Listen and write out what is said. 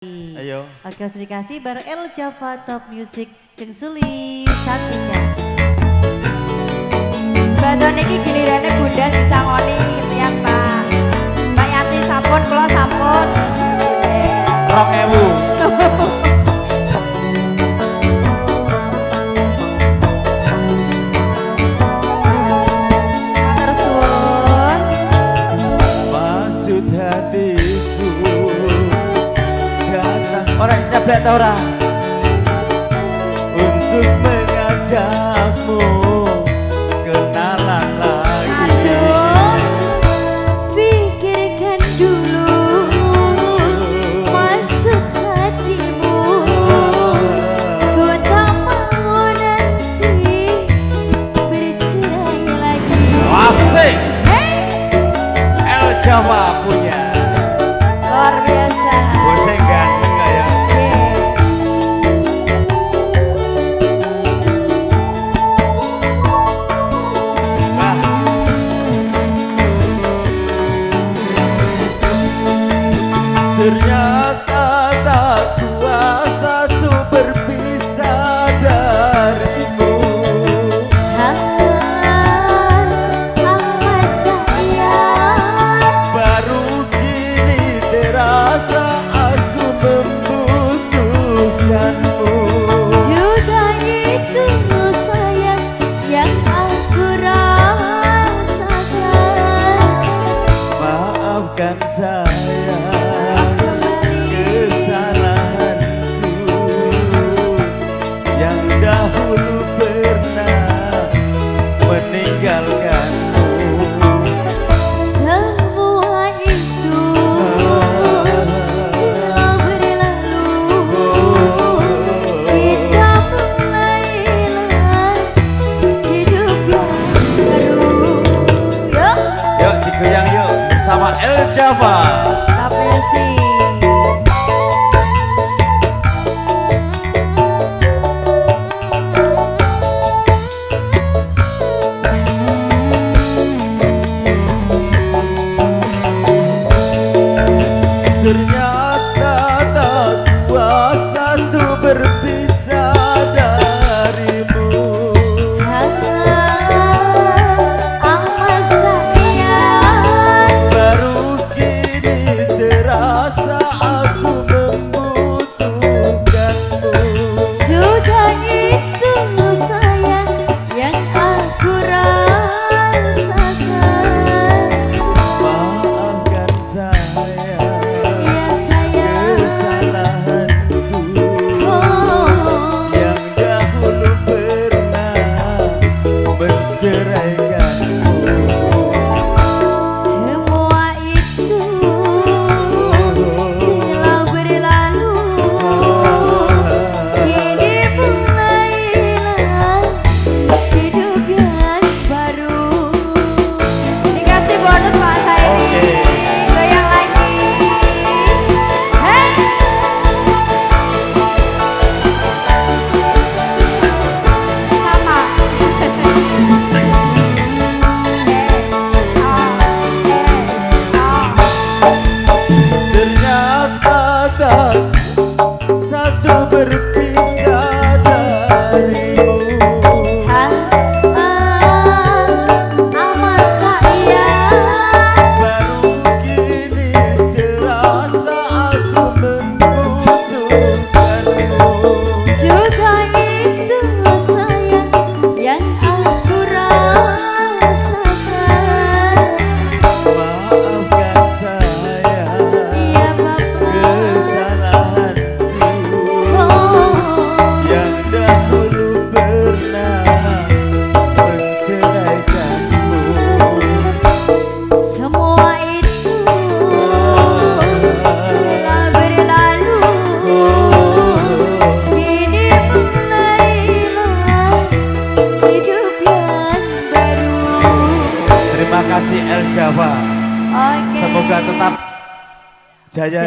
Ayo. Oke, langsung dikasih bareng El Java Top Music yang Suli Satika. Badan ini gilirannya bunda disangoni gitu ya Pak. Mbak Yanti sampun, kula sampun. 2000. Matur suwun. Maksud hatiku datang orang nyeblek ta ora untuk mengajakmu kenalan lagi. Aduh, pikirkan dulu maksud hatimu. Ku tak mau nanti bercerai lagi. Asik. El Java punya. Luar biasa. Bosnya ganteng gak ya? Nah. Ternyata tak kuasa tuh berpisah darimu. Baru kini terasa aku membutuhkanmu. Sudah itu sayang yang aku rasakan. Maafkan saya kesalahanku yang dahulu pernah meninggalkanmu. Semua itu telah berlalu. Kita mulailah hidup yang baru. Yuk digoyang yuk bersama El Java. Tapi sih Ternyata tak kuasa tuh berpisah darimu. amat sayang. Baru kini terasa aku membutuhkanmu. Sudah itu sayang yang aku rasakan. Maafkan saya Ya sayang. kesalahanku Oh, yang dahulu pernah menceraikanmu. semua itu telah berlalu. Kini mulailah hidup yang baru. Dikasih bonus Pak Sairi. Oke. Goyang lagi. Hey. Sama. Ternyata tak satu berpisah darimu. Amat sayang. Baru kini terasa aku membutuhkanmu. Sudah itu sayang yang aku rasakan. Maafkan saya Iya Bapak. kesalahanku Oh, yang dahulu pernah menceraikanmu. semua itu telah berlalu. Kini mulailah hidup yang baru. Terima kasih El Java. Oke. Semoga tetap jaya.